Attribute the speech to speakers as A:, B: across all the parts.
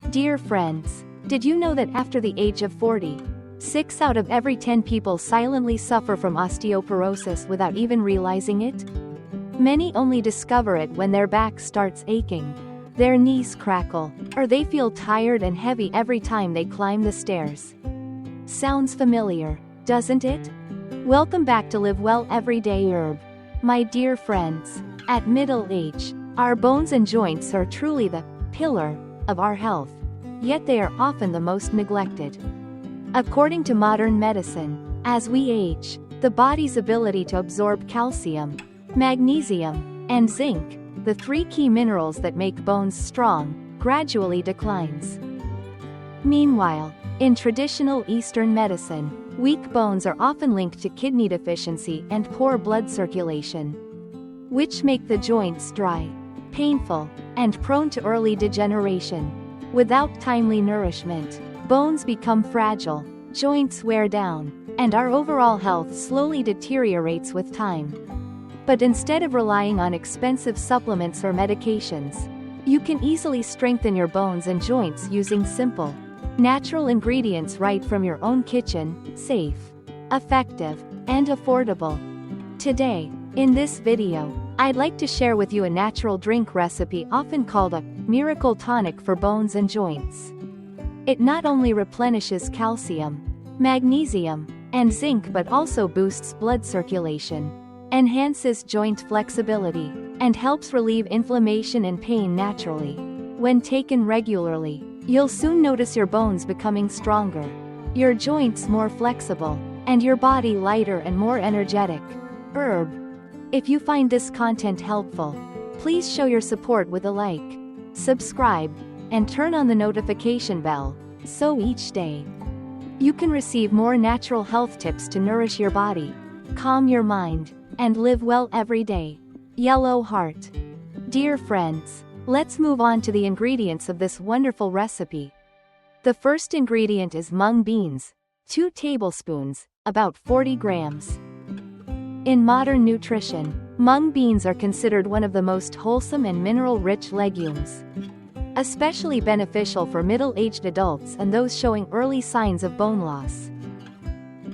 A: Dear friends, did you know that after the age of 40, 6 out of every 10 people silently suffer from osteoporosis without even realizing it? Many only discover it when their back starts aching, their knees crackle, or they feel tired and heavy every time they climb the stairs. Sounds familiar, doesn't it? Welcome back to Live Well Everyday Herb. My dear friends, at middle age, our bones and joints are truly the pillar of our health, yet they are often the most neglected. According to modern medicine, as we age, the body's ability to absorb calcium, magnesium, and zinc, the 3 key minerals that make bones strong, gradually declines. Meanwhile, in traditional Eastern medicine, weak bones are often linked to kidney deficiency and poor blood circulation, which make the joints dry, painful, and prone to early degeneration. Without timely nourishment, bones become fragile, joints wear down, and our overall health slowly deteriorates with time. But instead of relying on expensive supplements or medications, you can easily strengthen your bones and joints using simple, natural ingredients right from your own kitchen, safe, effective, and affordable. Today, in this video, I'd like to share with you a natural drink recipe often called a miracle tonic for bones and joints. It not only replenishes calcium, magnesium, and zinc but also boosts blood circulation, enhances joint flexibility, and helps relieve inflammation and pain naturally. When taken regularly, you'll soon notice your bones becoming stronger, your joints more flexible, and your body lighter and more energetic. Herb. If you find this content helpful, please show your support with a like, subscribe, and turn on the notification bell, so each day you can receive more natural health tips to nourish your body, calm your mind, and live well every day. Yellow heart. Dear friends, let's move on to the ingredients of this wonderful recipe. The first ingredient is mung beans, 2 tablespoons, about 40 grams. In modern nutrition, mung beans are considered one of the most wholesome and mineral-rich legumes, especially beneficial for middle-aged adults and those showing early signs of bone loss.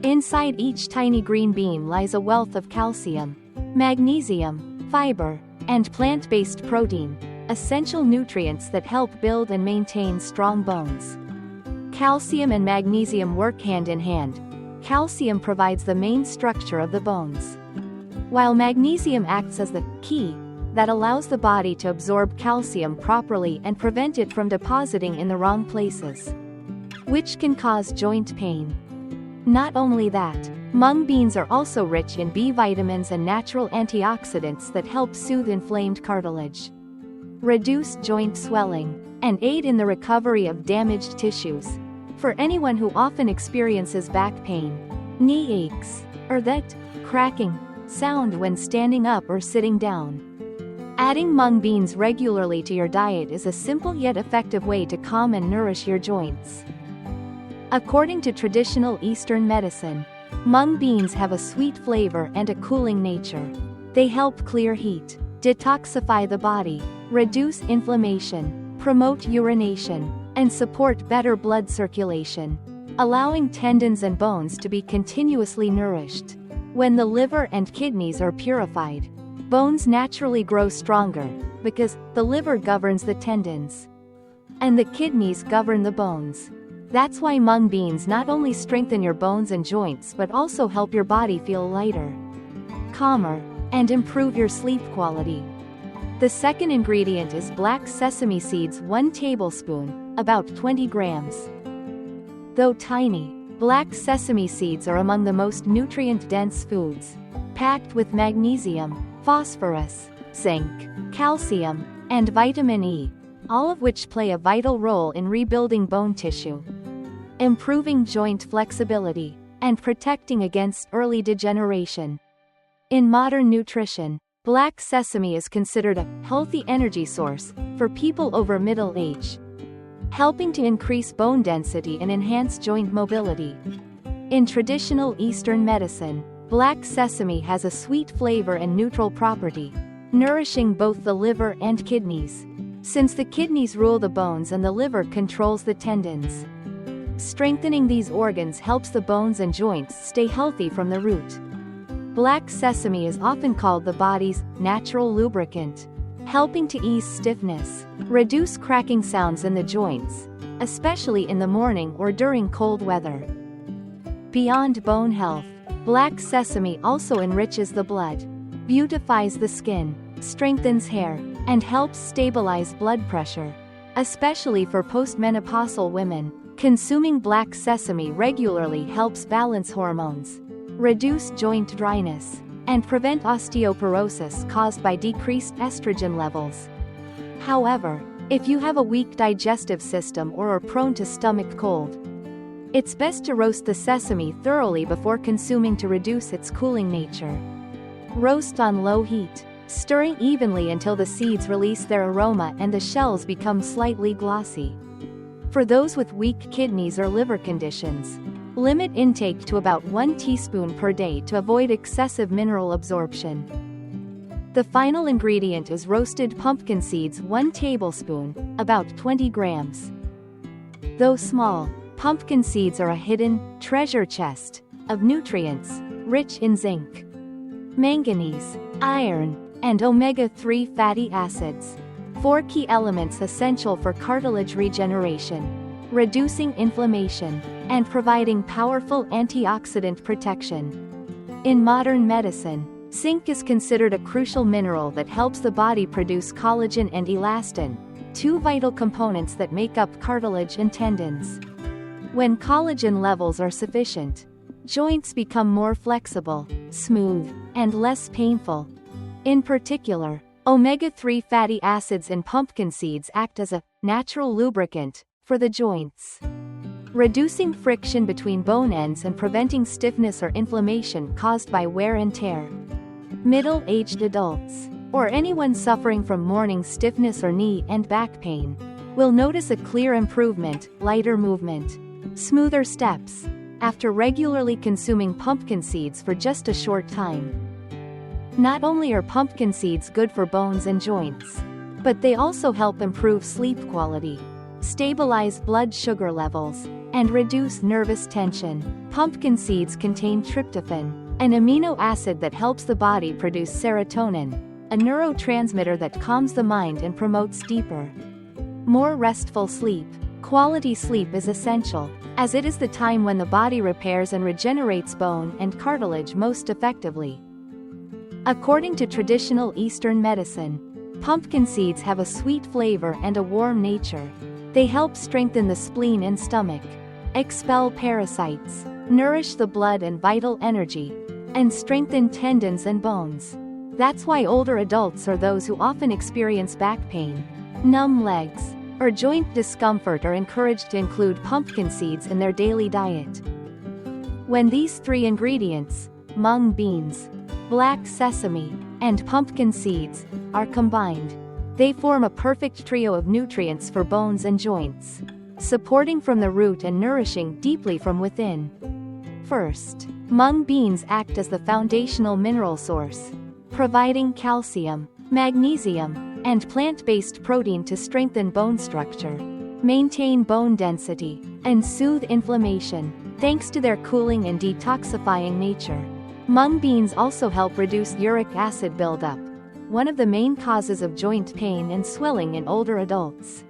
A: Inside each tiny green bean lies a wealth of calcium, magnesium, fiber, and plant-based protein, essential nutrients that help build and maintain strong bones. Calcium and magnesium work hand in hand. Calcium provides the main structure of the bones, while magnesium acts as the key that allows the body to absorb calcium properly and prevent it from depositing in the wrong places, which can cause joint pain. Not only that, mung beans are also rich in B vitamins and natural antioxidants that help soothe inflamed cartilage, reduce joint swelling, and aid in the recovery of damaged tissues. For anyone who often experiences back pain, knee aches, or that cracking sound when standing up or sitting down, adding mung beans regularly to your diet is a simple yet effective way to calm and nourish your joints. According to traditional Eastern medicine, mung beans have a sweet flavor and a cooling nature. They help clear heat, detoxify the body, reduce inflammation, promote urination, and support better blood circulation, allowing tendons and bones to be continuously nourished. When the liver and kidneys are purified, bones naturally grow stronger, because the liver governs the tendons, and the kidneys govern the bones. That's why mung beans not only strengthen your bones and joints but also help your body feel lighter, calmer, and improve your sleep quality. The second ingredient is black sesame seeds, 1 tablespoon, about 20 grams. Though tiny, black sesame seeds are among the most nutrient-dense foods, packed with magnesium, phosphorus, zinc, calcium, and vitamin E, all of which play a vital role in rebuilding bone tissue, improving joint flexibility, and protecting against early degeneration. In modern nutrition, black sesame is considered a healthy energy source for people over middle age, helping to increase bone density and enhance joint mobility. In traditional Eastern medicine, black sesame has a sweet flavor and neutral property, nourishing both the liver and kidneys. since the kidneys rule the bones and the liver controls the tendons. Strengthening these organs helps the bones and joints stay healthy from the root. Black sesame is often called the body's natural lubricant, helping to ease stiffness, reduce cracking sounds in the joints, especially in the morning or during cold weather. Beyond bone health, black sesame also enriches the blood, beautifies the skin, strengthens hair, and helps stabilize blood pressure. Especially for postmenopausal women, consuming black sesame regularly helps balance hormones, reduce joint dryness, and prevent osteoporosis caused by decreased estrogen levels. However, if you have a weak digestive system or are prone to stomach cold, it's best to roast the sesame thoroughly before consuming to reduce its cooling nature. Roast on low heat, stirring evenly until the seeds release their aroma and the shells become slightly glossy. For those with weak kidneys or liver conditions, limit intake to about 1 teaspoon per day to avoid excessive mineral absorption. The final ingredient is roasted pumpkin seeds, 1 tablespoon, about 20 grams. Though small, pumpkin seeds are a hidden treasure chest of nutrients, rich in zinc, manganese, iron, and omega-3 fatty acids, 4 key elements essential for cartilage regeneration, reducing inflammation, and providing powerful antioxidant protection. In modern medicine, zinc is considered a crucial mineral that helps the body produce collagen and elastin, 2 vital components that make up cartilage and tendons. When collagen levels are sufficient, joints become more flexible, smooth, and less painful. In particular, omega-3 fatty acids in pumpkin seeds act as a natural lubricant for the joints, reducing friction between bone ends and preventing stiffness or inflammation caused by wear and tear. Middle-aged adults, or anyone suffering from morning stiffness or knee and back pain, will notice a clear improvement, lighter movement, smoother steps, after regularly consuming pumpkin seeds for just a short time. Not only are pumpkin seeds good for bones and joints, but they also help improve sleep quality, stabilize blood sugar levels, and reduce nervous tension. Pumpkin seeds contain tryptophan, an amino acid that helps the body produce serotonin, a neurotransmitter that calms the mind and promotes deeper, more restful sleep. Quality sleep is essential, as it is the time when the body repairs and regenerates bone and cartilage most effectively. According to traditional Eastern medicine, pumpkin seeds have a sweet flavor and a warm nature. They help strengthen the spleen and stomach, expel parasites, nourish the blood and vital energy, and strengthen tendons and bones. That's why older adults or those who often experience back pain, numb legs, or joint discomfort are encouraged to include pumpkin seeds in their daily diet. When these 3 ingredients, mung beans, black sesame, and pumpkin seeds, are combined, they form a perfect trio of nutrients for bones and joints, supporting from the root and nourishing deeply from within. First, mung beans act as the foundational mineral source, providing calcium, magnesium, and plant-based protein to strengthen bone structure, maintain bone density, and soothe inflammation, thanks to their cooling and detoxifying nature. Mung beans also help reduce uric acid buildup, one of the main causes of joint pain and swelling in older adults.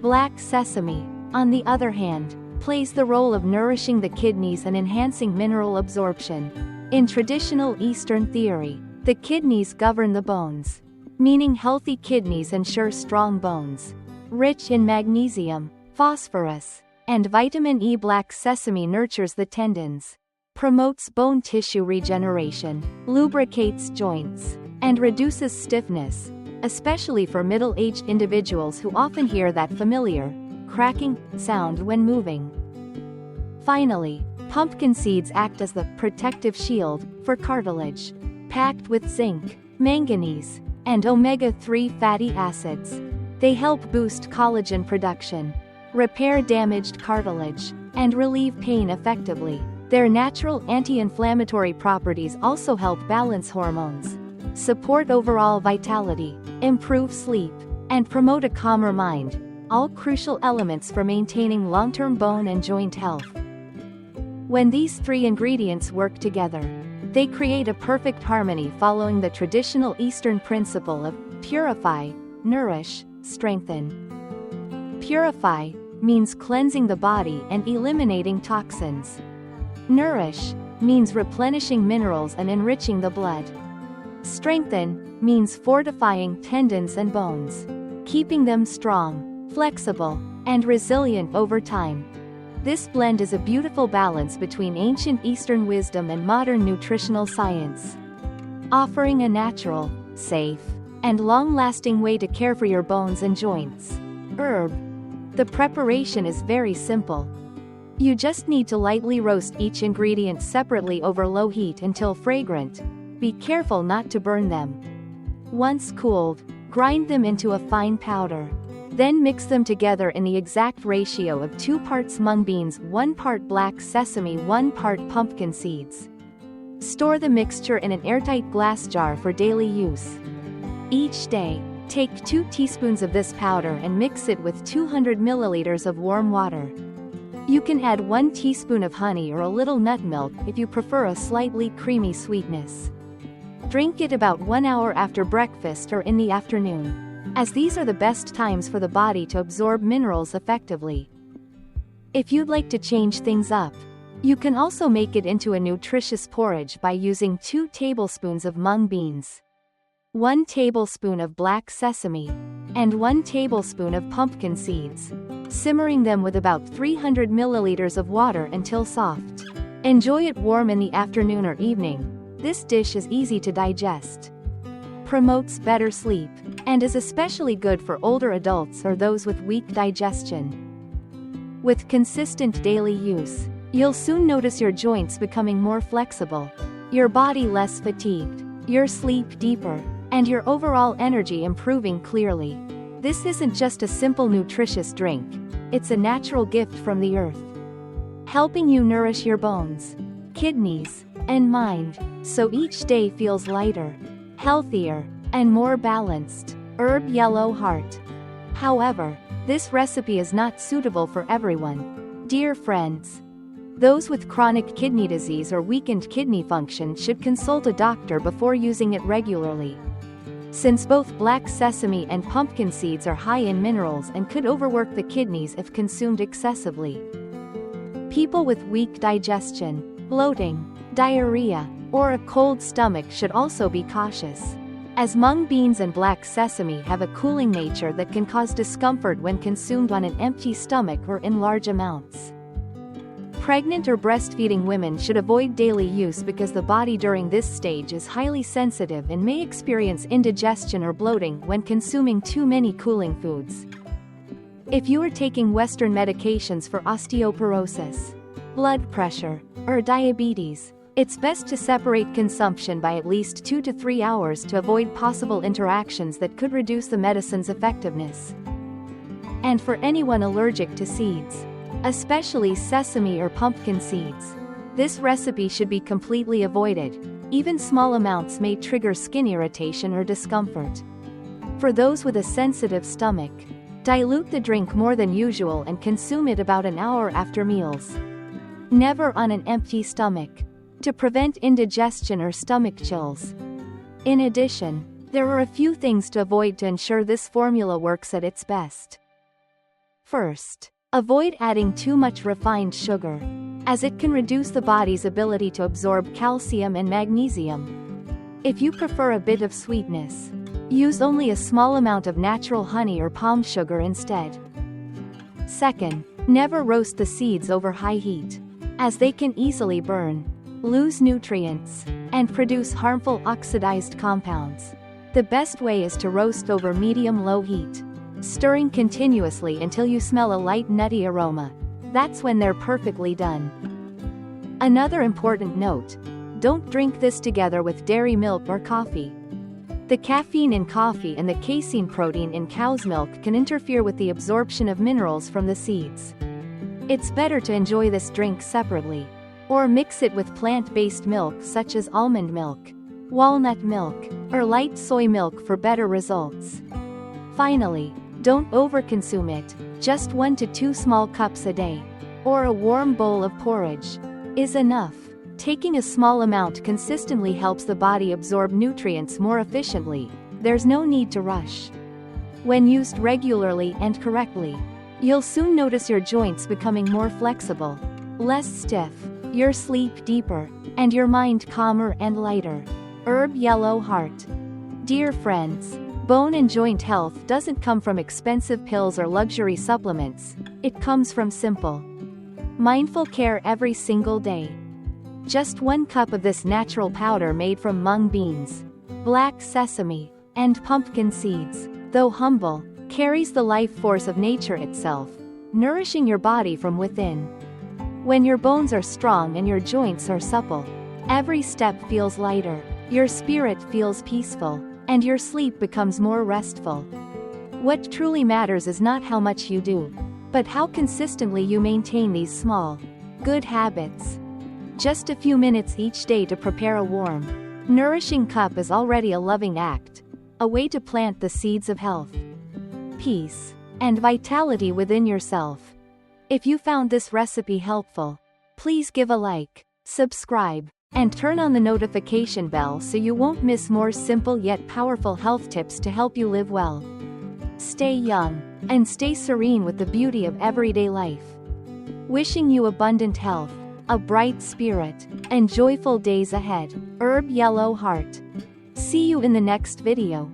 A: Black sesame, on the other hand, plays the role of nourishing the kidneys and enhancing mineral absorption. In traditional Eastern theory, the kidneys govern the bones, meaning healthy kidneys ensure strong bones. Rich in magnesium, phosphorus, and vitamin E, black sesame nurtures the tendons, promotes bone tissue regeneration, lubricates joints, and reduces stiffness, especially for middle-aged individuals who often hear that familiar, cracking sound when moving. Finally, pumpkin seeds act as the protective shield for cartilage, packed with zinc, manganese, and omega-3 fatty acids. They help boost collagen production, repair damaged cartilage, and relieve pain effectively. Their natural anti-inflammatory properties also help balance hormones, support overall vitality, improve sleep, and promote a calmer mind, all crucial elements for maintaining long-term bone and joint health. When these three ingredients work together, they create a perfect harmony following the traditional Eastern principle of purify, nourish, strengthen. Purify means cleansing the body and eliminating toxins. Nourish means replenishing minerals and enriching the blood. Strengthen means fortifying tendons and bones, keeping them strong, flexible, and resilient over time. This blend is a beautiful balance between ancient Eastern wisdom and modern nutritional science, offering a natural, safe, and long-lasting way to care for your bones and joints. Herb. The preparation is very simple. You just need to lightly roast each ingredient separately over low heat until fragrant. Be careful not to burn them. Once cooled, grind them into a fine powder. Then mix them together in the exact ratio of 2 parts mung beans, 1 part black sesame, 1 part pumpkin seeds. Store the mixture in an airtight glass jar for daily use. Each day, take 2 teaspoons of this powder and mix it with 200 milliliters of warm water. You can add 1 teaspoon of honey or a little nut milk if you prefer a slightly creamy sweetness. Drink it about 1 hour after breakfast or in the afternoon, as these are the best times for the body to absorb minerals effectively. If you'd like to change things up, you can also make it into a nutritious porridge by using 2 tablespoons of mung beans, 1 tablespoon of black sesame, and 1 tablespoon of pumpkin seeds, simmering them with about 300 milliliters of water until soft. Enjoy it warm in the afternoon or evening. This dish is easy to digest, promotes better sleep, and is especially good for older adults or those with weak digestion. With consistent daily use, you'll soon notice your joints becoming more flexible, your body less fatigued, your sleep deeper, and your overall energy improving clearly. This isn't just a simple nutritious drink, it's a natural gift from the earth, helping you nourish your bones, kidneys, and mind, so each day feels lighter, healthier, and more balanced. Herb yellow heart. However, this recipe is not suitable for everyone. Dear friends, those with chronic kidney disease or weakened kidney function should consult a doctor before using it regularly, since both black sesame and pumpkin seeds are high in minerals and could overwork the kidneys if consumed excessively. People with weak digestion, bloating, diarrhea, or a cold stomach should also be cautious, as mung beans and black sesame have a cooling nature that can cause discomfort when consumed on an empty stomach or in large amounts. Pregnant or breastfeeding women should avoid daily use because the body during this stage is highly sensitive and may experience indigestion or bloating when consuming too many cooling foods. If you are taking Western medications for osteoporosis, blood pressure, or diabetes, it's best to separate consumption by at least 2 to 3 hours to avoid possible interactions that could reduce the medicine's effectiveness. And for anyone allergic to seeds, especially sesame or pumpkin seeds, this recipe should be completely avoided. Even small amounts may trigger skin irritation or discomfort. For those with a sensitive stomach, dilute the drink more than usual and consume it about an hour after meals. Never on an empty stomach, to prevent indigestion or stomach chills. In addition, there are a few things to avoid to ensure this formula works at its best. First, avoid adding too much refined sugar, as it can reduce the body's ability to absorb calcium and magnesium. If you prefer a bit of sweetness, use only a small amount of natural honey or palm sugar instead. Second, never roast the seeds over high heat, as they can easily burn, lose nutrients, and produce harmful oxidized compounds. The best way is to roast over medium-low heat, stirring continuously until you smell a light nutty aroma. That's when they're perfectly done. Another important note: don't drink this together with dairy milk or coffee. The caffeine in coffee and the casein protein in cow's milk can interfere with the absorption of minerals from the seeds. It's better to enjoy this drink separately, or mix it with plant-based milk such as almond milk, walnut milk, or light soy milk for better results. Finally, don't overconsume it, just 1 to 2 small cups a day. Or a warm bowl of porridge is enough. Taking a small amount consistently helps the body absorb nutrients more efficiently. There's no need to rush. When used regularly and correctly, you'll soon notice your joints becoming more flexible, less stiff, your sleep deeper, and your mind calmer and lighter. Herb Yellow Heart. Dear friends, bone and joint health doesn't come from expensive pills or luxury supplements. It comes from simple, mindful care every single day. Just 1 cup of this natural powder made from mung beans, black sesame, and pumpkin seeds, though humble, carries the life force of nature itself, nourishing your body from within. When your bones are strong and your joints are supple, every step feels lighter, your spirit feels peaceful, and your sleep becomes more restful. What truly matters is not how much you do, but how consistently you maintain these small, good habits. Just a few minutes each day to prepare a warm, nourishing cup is already a loving act, a way to plant the seeds of health, peace, and vitality within yourself. If you found this recipe helpful, please give a like, subscribe, and turn on the notification bell so you won't miss more simple yet powerful health tips to help you live well, stay young, and stay serene with the beauty of everyday life. Wishing you abundant health, a bright spirit, and joyful days ahead. Herb Yellow Heart. See you in the next video.